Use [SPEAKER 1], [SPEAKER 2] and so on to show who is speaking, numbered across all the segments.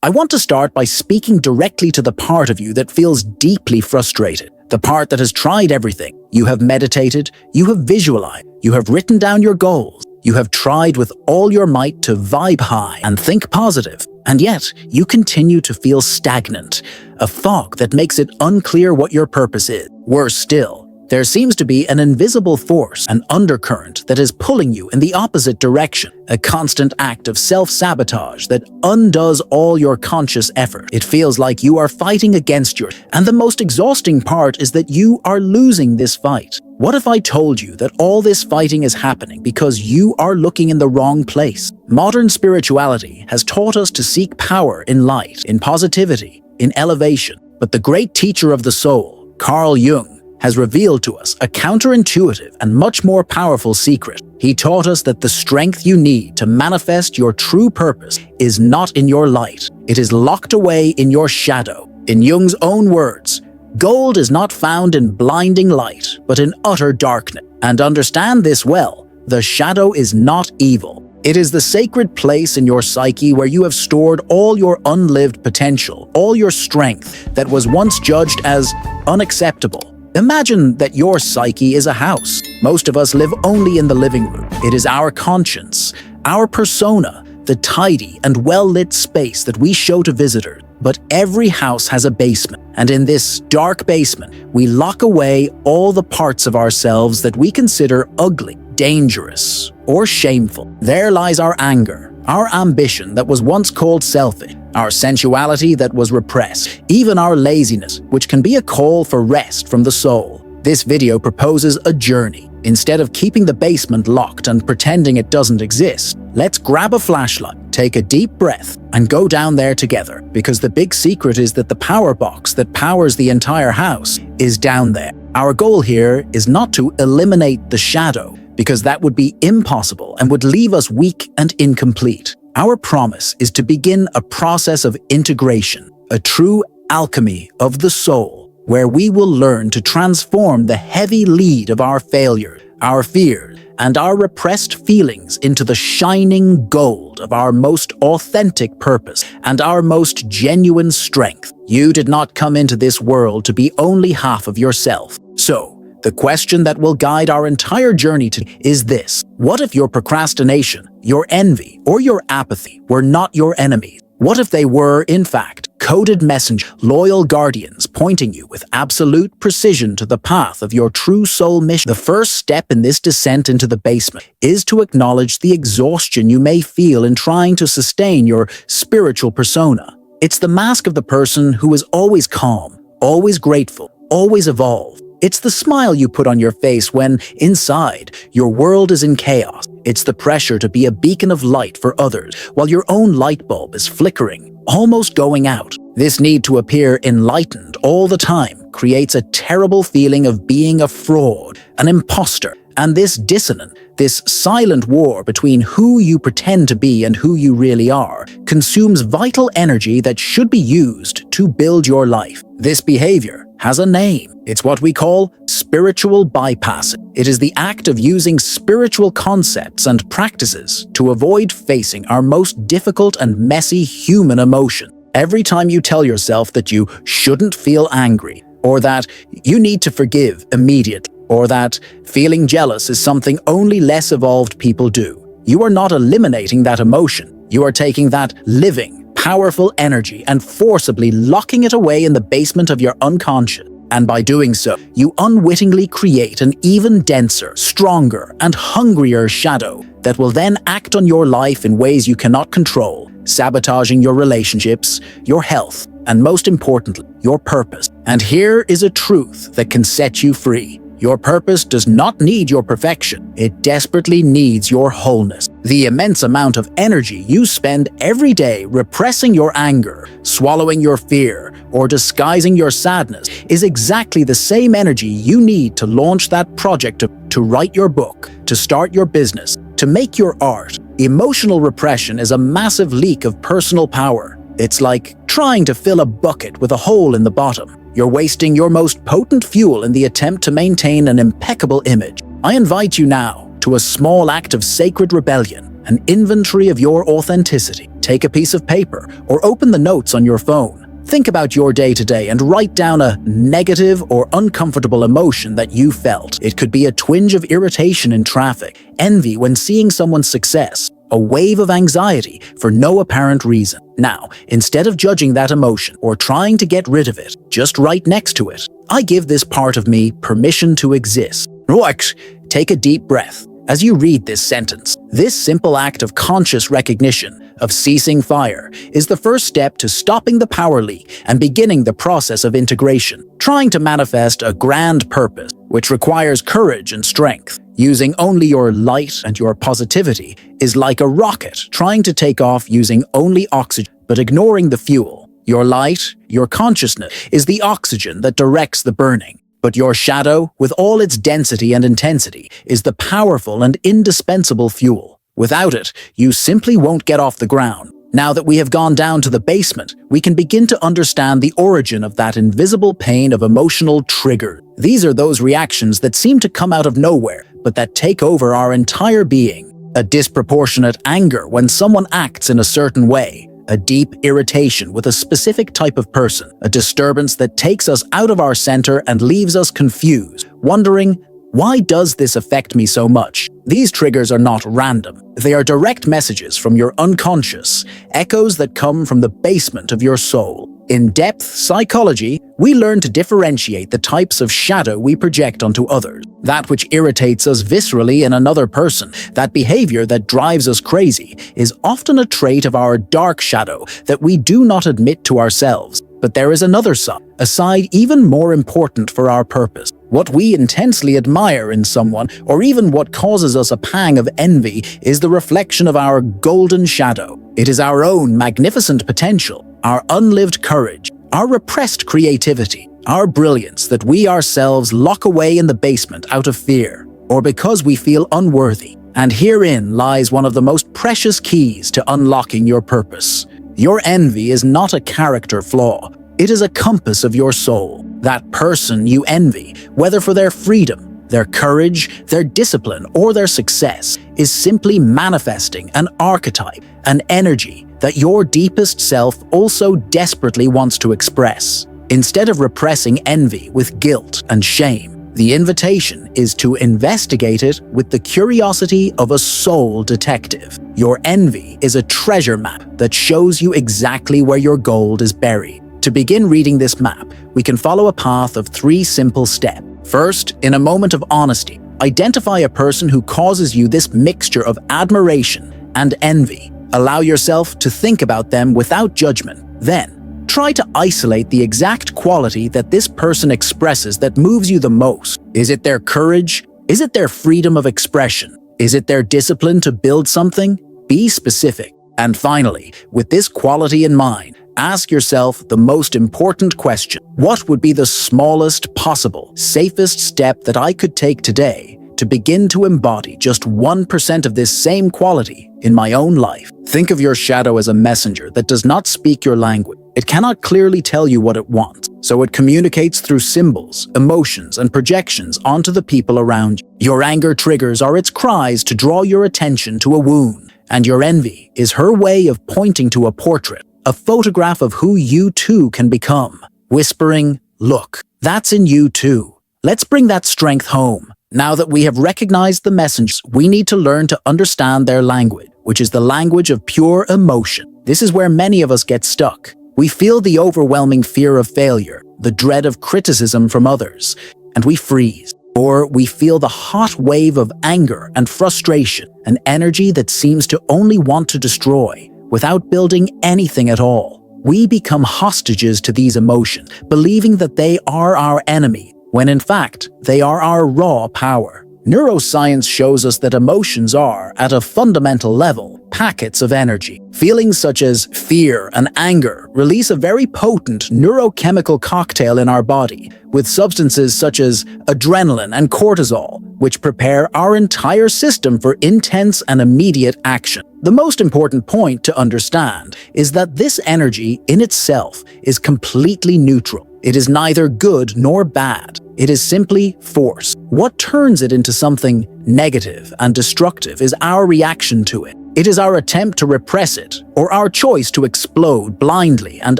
[SPEAKER 1] I want to start by speaking directly to the part of you that feels deeply frustrated, the part that has tried everything. You have meditated, you have visualized, you have written down your goals, you have tried with all your might to vibe high and think positive, and yet you continue to feel stagnant, a fog that makes it unclear what your purpose is. Worse still, there seems to be an invisible force, an undercurrent that is pulling you in the opposite direction, a constant act of self-sabotage that undoes all your conscious effort. It feels like you are fighting against and the most exhausting part is that you are losing this fight. What if I told you that all this fighting is happening because you are looking in the wrong place? Modern spirituality has taught us to seek power in light, in positivity, in elevation. But the great teacher of the soul, Carl Jung, has revealed to us a counterintuitive and much more powerful secret. He taught us that the strength you need to manifest your true purpose is not in your light. It is locked away in your shadow. In Jung's own words, gold is not found in blinding light, but in utter darkness. And understand this well, the shadow is not evil. It is the sacred place in your psyche where you have stored all your unlived potential, all your strength that was once judged as unacceptable. Imagine that your psyche is a house. Most of us live only in the living room. It is our conscience, our persona, the tidy and well-lit space that we show to visitors. But every house has a basement, and in this dark basement, we lock away all the parts of ourselves that we consider ugly, dangerous, or shameful. There lies our anger, our ambition that was once called selfish, our sensuality that was repressed, even our laziness, which can be a call for rest from the soul. This video proposes a journey. Instead of keeping the basement locked and pretending it doesn't exist, let's grab a flashlight, take a deep breath, and go down there together, because the big secret is that the power box that powers the entire house is down there. Our goal here is not to eliminate the shadow, because that would be impossible and would leave us weak and incomplete. Our promise is to begin a process of integration, a true alchemy of the soul, where we will learn to transform the heavy lead of our failures, our fears, and our repressed feelings into the shining gold of our most authentic purpose and our most genuine strength. You did not come into this world to be only half of yourself. So, the question that will guide our entire journey is this: what if your procrastination, your envy, or your apathy were not your enemies? What if they were, in fact, coded messengers, loyal guardians pointing you with absolute precision to the path of your true soul mission? The first step in this descent into the basement is to acknowledge the exhaustion you may feel in trying to sustain your spiritual persona. It's the mask of the person who is always calm, always grateful, always evolved. It's the smile you put on your face when, inside, your world is in chaos. It's the pressure to be a beacon of light for others while your own light bulb is flickering, almost going out. This need to appear enlightened all the time creates a terrible feeling of being a fraud, an imposter, and this dissonance, this silent war between who you pretend to be and who you really are, consumes vital energy that should be used to build your life. This behavior has a name. It's what we call spiritual bypassing. It is the act of using spiritual concepts and practices to avoid facing our most difficult and messy human emotion. Every time you tell yourself that you shouldn't feel angry, or that you need to forgive immediately, or that feeling jealous is something only less evolved people do, you are not eliminating that emotion. You are taking that living, powerful energy and forcibly locking it away in the basement of your unconscious. And by doing so, you unwittingly create an even denser, stronger, and hungrier shadow that will then act on your life in ways you cannot control, sabotaging your relationships, your health, and most importantly, your purpose. And here is a truth that can set you free. Your purpose does not need your perfection. It desperately needs your wholeness. The immense amount of energy you spend every day repressing your anger, swallowing your fear, or disguising your sadness is exactly the same energy you need to launch that project, to write your book, to start your business, to make your art. Emotional repression is a massive leak of personal power. It's like trying to fill a bucket with a hole in the bottom. You're wasting your most potent fuel in the attempt to maintain an impeccable image. I invite you now to a small act of sacred rebellion. an inventory of your authenticity. Take a piece of paper or open the notes on your phone. Think about your day today and write down a negative or uncomfortable emotion that you felt. It could be a twinge of irritation in traffic, envy when seeing someone's success, a wave of anxiety for no apparent reason. Now, instead of judging that emotion or trying to get rid of it, just write next to it, "I give this part of me permission to exist." Right. Take a deep breath as you read this sentence. This simple act of conscious recognition, of ceasing fire, is the first step to stopping the power leak and beginning the process of integration. Trying to manifest a grand purpose, which requires courage and strength, using only your light and your positivity, is like a rocket trying to take off using only oxygen but ignoring the fuel. Your light, your consciousness, is the oxygen that directs the burning. But your shadow, with all its density and intensity, is the powerful and indispensable fuel. Without it, you simply won't get off the ground. Now that we have gone down to the basement, we can begin to understand the origin of that invisible pain of emotional triggers. These are those reactions that seem to come out of nowhere, but that take over our entire being. A disproportionate anger when someone acts in a certain way. A deep irritation with a specific type of person, a disturbance that takes us out of our center and leaves us confused, wondering, why does this affect me so much? These triggers are not random. They are direct messages from your unconscious, echoes that come from the basement of your soul. In depth psychology, we learn to differentiate the types of shadow we project onto others. That which irritates us viscerally in another person, that behavior that drives us crazy, is often a trait of our dark shadow that we do not admit to ourselves. But there is another side, a side even more important for our purpose. What we intensely admire in someone, or even what causes us a pang of envy, is the reflection of our golden shadow. It is our own magnificent potential, our unlived courage, our repressed creativity, our brilliance that we ourselves lock away in the basement out of fear, or because we feel unworthy. And herein lies one of the most precious keys to unlocking your purpose. Your envy is not a character flaw. It is a compass of your soul. That person you envy, whether for their freedom, their courage, their discipline, or their success, is simply manifesting an archetype, an energy that your deepest self also desperately wants to express. Instead of repressing envy with guilt and shame, the invitation is to investigate it with the curiosity of a soul detective. Your envy is a treasure map that shows you exactly where your gold is buried. To begin reading this map, we can follow a path of 3 simple steps. First, in a moment of honesty, identify a person who causes you this mixture of admiration and envy. Allow yourself to think about them without judgment. Then, try to isolate the exact quality that this person expresses that moves you the most. Is it their courage? Is it their freedom of expression? Is it their discipline to build something? Be specific. And finally, with this quality in mind, ask yourself the most important question. What would be the smallest possible, safest step that I could take today to begin to embody just 1% of this same quality in my own life? Think of your shadow as a messenger that does not speak your language. It cannot clearly tell you what it wants, so it communicates through symbols, emotions, and projections onto the people around you. Your anger triggers are its cries to draw your attention to a wound, and your envy is her way of pointing to a portrait, a photograph of who you too can become, whispering, "Look, that's in you too." Let's bring that strength home. Now that we have recognized the messengers, we need to learn to understand their language, which is the language of pure emotion. This is where many of us get stuck. We feel the overwhelming fear of failure, the dread of criticism from others, and we freeze. Or we feel the hot wave of anger and frustration, an energy that seems to only want to destroy, without building anything at all. We become hostages to these emotions, believing that they are our enemy, when in fact, they are our raw power. Neuroscience shows us that emotions are, at a fundamental level, packets of energy. Feelings such as fear and anger release a very potent neurochemical cocktail in our body, with substances such as adrenaline and cortisol, which prepare our entire system for intense and immediate action. The most important point to understand is that this energy in itself is completely neutral. It is neither good nor bad. It is simply force. What turns it into something negative and destructive is our reaction to it. It is our attempt to repress it, or our choice to explode blindly and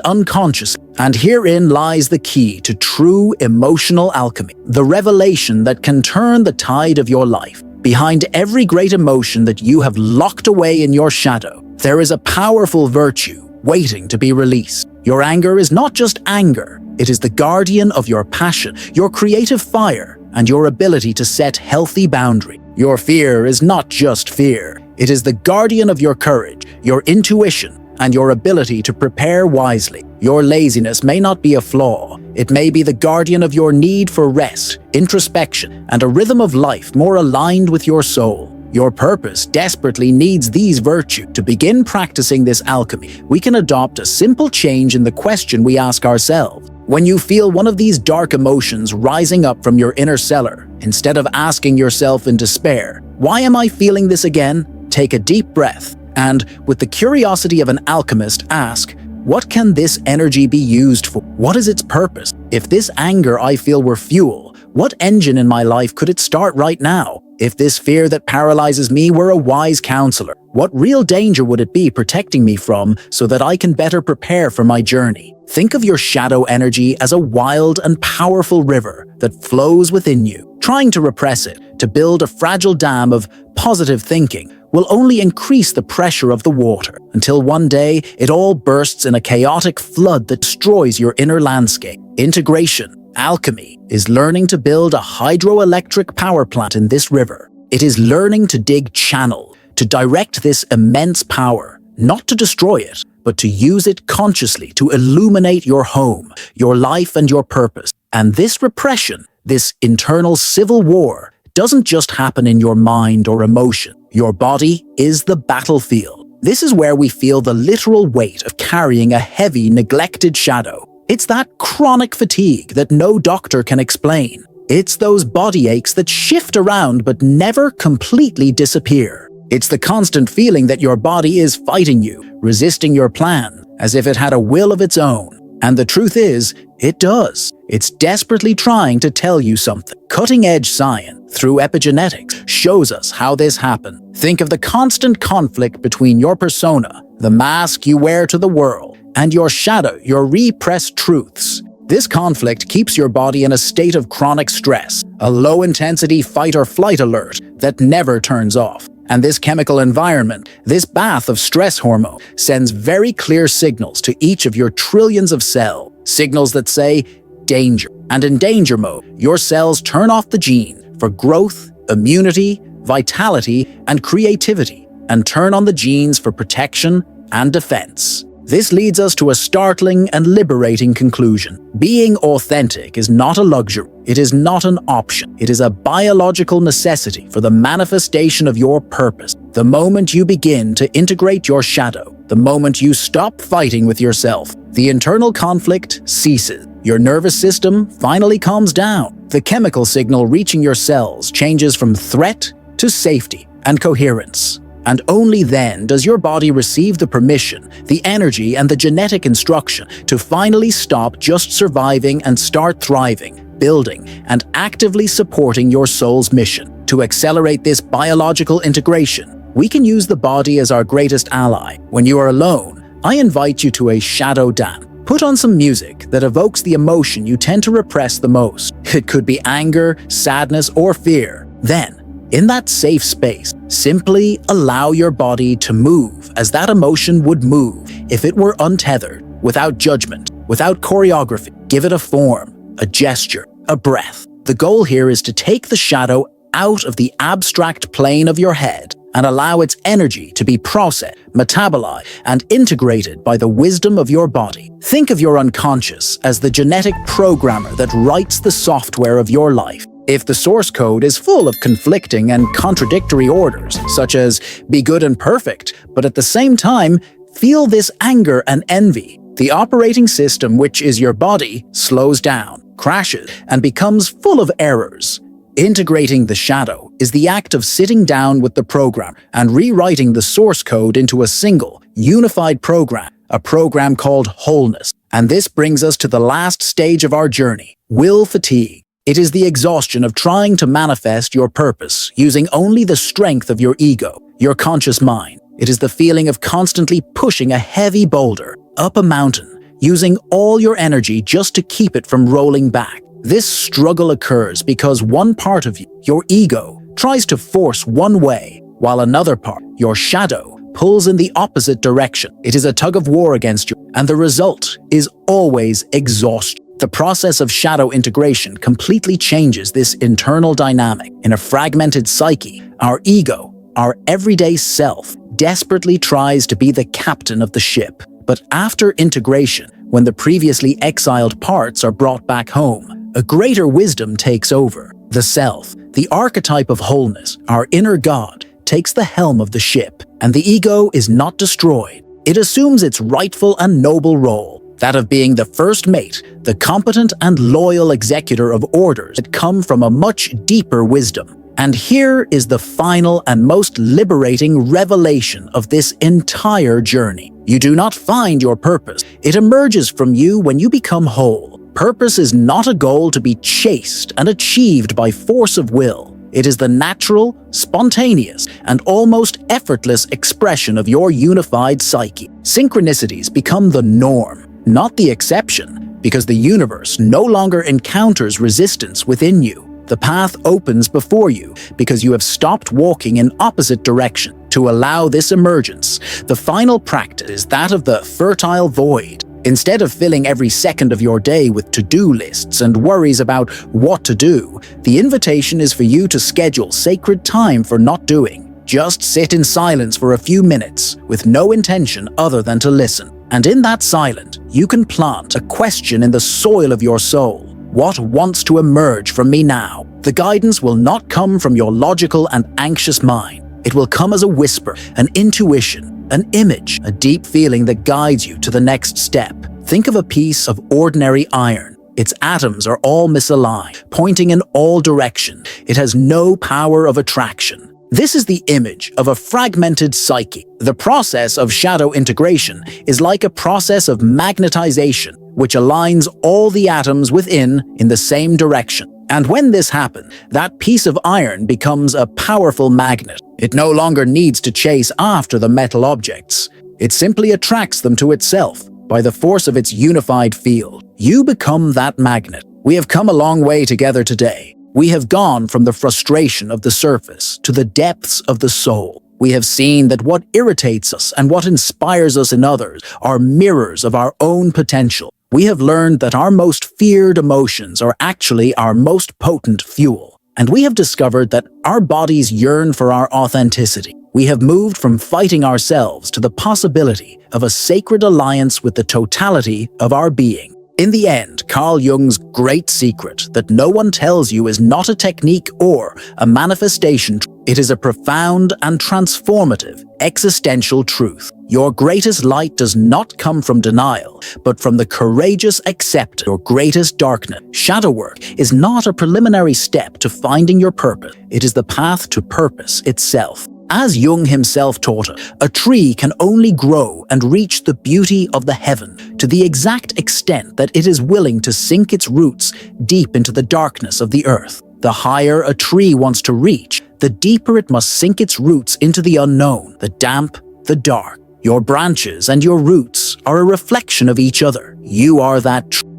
[SPEAKER 1] unconsciously. And herein lies the key to true emotional alchemy, the revelation that can turn the tide of your life. Behind every great emotion that you have locked away in your shadow, there is a powerful virtue waiting to be released. Your anger is not just anger, it is the guardian of your passion, your creative fire, and your ability to set healthy boundaries. Your fear is not just fear, it is the guardian of your courage, your intuition, and your ability to prepare wisely. Your laziness may not be a flaw, it may be the guardian of your need for rest, introspection, and a rhythm of life more aligned with your soul. Your purpose desperately needs these virtues. To begin practicing this alchemy, we can adopt a simple change in the question we ask ourselves. When you feel one of these dark emotions rising up from your inner cellar, instead of asking yourself in despair, "Why am I feeling this again?" take a deep breath and, with the curiosity of an alchemist, ask, "What can this energy be used for? What is its purpose? If this anger I feel were fuel, what engine in my life could it start right now? If this fear that paralyzes me were a wise counselor, what real danger would it be protecting me from so that I can better prepare for my journey?" Think of your shadow energy as a wild and powerful river that flows within you. Trying to repress it, to build a fragile dam of positive thinking, will only increase the pressure of the water, until one day it all bursts in a chaotic flood that destroys your inner landscape. Integration, alchemy, is learning to build a hydroelectric power plant in this river. It is learning to dig channel, to direct this immense power, not to destroy it, but to use it consciously to illuminate your home, your life, and your purpose. And this repression, this internal civil war, doesn't just happen in your mind or emotion. Your body is the battlefield. This is where we feel the literal weight of carrying a heavy, neglected shadow. It's that chronic fatigue that no doctor can explain. It's those body aches that shift around but never completely disappear. It's the constant feeling that your body is fighting you, resisting your plan, as if it had a will of its own. And the truth is, it does. It's desperately trying to tell you something. Cutting-edge science, through epigenetics, shows us how this happens. Think of the constant conflict between your persona, the mask you wear to the world, and your shadow, your repressed truths. This conflict keeps your body in a state of chronic stress, a low-intensity fight-or-flight alert that never turns off. And this chemical environment, this bath of stress hormone, sends very clear signals to each of your trillions of cells. Signals that say, danger. And in danger mode, your cells turn off the gene for growth, immunity, vitality, and creativity, and turn on the genes for protection and defense. This leads us to a startling and liberating conclusion. Being authentic is not a luxury. It is not an option. It is a biological necessity for the manifestation of your purpose. The moment you begin to integrate your shadow, the moment you stop fighting with yourself, the internal conflict ceases. Your nervous system finally calms down. The chemical signal reaching your cells changes from threat to safety and coherence. And only then does your body receive the permission, the energy, and the genetic instruction to finally stop just surviving and start thriving, building, and actively supporting your soul's mission. To accelerate this biological integration, we can use the body as our greatest ally. When you are alone, I invite you to a shadow dance. Put on some music that evokes the emotion you tend to repress the most. It could be anger, sadness, or fear. Then, in that safe space, simply allow your body to move as that emotion would move if it were untethered, without judgment, without choreography. Give it a form, a gesture, a breath. The goal here is to take the shadow out of the abstract plane of your head and allow its energy to be processed, metabolized, and integrated by the wisdom of your body. Think of your unconscious as the genetic programmer that writes the software of your life. If the source code is full of conflicting and contradictory orders, such as be good and perfect, but at the same time, feel this anger and envy, the operating system, which is your body, slows down, crashes, and becomes full of errors. Integrating the shadow is the act of sitting down with the program and rewriting the source code into a single, unified program, a program called wholeness. And this brings us to the last stage of our journey, will fatigue. It is the exhaustion of trying to manifest your purpose using only the strength of your ego, your conscious mind. It is the feeling of constantly pushing a heavy boulder up a mountain, using all your energy just to keep it from rolling back. This struggle occurs because one part of you, your ego, tries to force one way, while another part, your shadow, pulls in the opposite direction. It is a tug of war against you, and the result is always exhaustion. The process of shadow integration completely changes this internal dynamic. In a fragmented psyche, our ego, our everyday self, desperately tries to be the captain of the ship. But after integration, when the previously exiled parts are brought back home, a greater wisdom takes over. The self, the archetype of wholeness, our inner God, takes the helm of the ship, and the ego is not destroyed. It assumes its rightful and noble role, that of being the first mate, the competent and loyal executor of orders that come from a much deeper wisdom. And here is the final and most liberating revelation of this entire journey. You do not find your purpose. It emerges from you when you become whole. Purpose is not a goal to be chased and achieved by force of will. It is the natural, spontaneous, and almost effortless expression of your unified psyche. Synchronicities become the norm, not the exception, because the universe no longer encounters resistance within you. The path opens before you because you have stopped walking in opposite direction. To allow this emergence, the final practice is that of the fertile void. Instead of filling every second of your day with to-do lists and worries about what to do, the invitation is for you to schedule sacred time for not doing. Just sit in silence for a few minutes with no intention other than to listen. And in that silence, you can plant a question in the soil of your soul. What wants to emerge from me now? The guidance will not come from your logical and anxious mind. It will come as a whisper, an intuition, an image, a deep feeling that guides you to the next step. Think of a piece of ordinary iron. Its atoms are all misaligned, pointing in all directions. It has no power of attraction. This is the image of a fragmented psyche. The process of shadow integration is like a process of magnetization, which aligns all the atoms within in the same direction. And when this happens, that piece of iron becomes a powerful magnet. It no longer needs to chase after the metal objects. It simply attracts them to itself by the force of its unified field. You become that magnet. We have come a long way together today. We have gone from the frustration of the surface to the depths of the soul. We have seen that what irritates us and what inspires us in others are mirrors of our own potential. We have learned that our most feared emotions are actually our most potent fuel. And we have discovered that our bodies yearn for our authenticity. We have moved from fighting ourselves to the possibility of a sacred alliance with the totality of our being. In the end, Carl Jung's great secret that no one tells you is not a technique or a manifestation. It is a profound and transformative existential truth. Your greatest light does not come from denial, but from the courageous acceptance of your greatest darkness. Shadow work is not a preliminary step to finding your purpose. It is the path to purpose itself. As Jung himself taught us, a tree can only grow and reach the beauty of the heaven to the exact extent that it is willing to sink its roots deep into the darkness of the earth. The higher a tree wants to reach, the deeper it must sink its roots into the unknown, the damp, the dark. Your branches and your roots are a reflection of each other. You are that tree.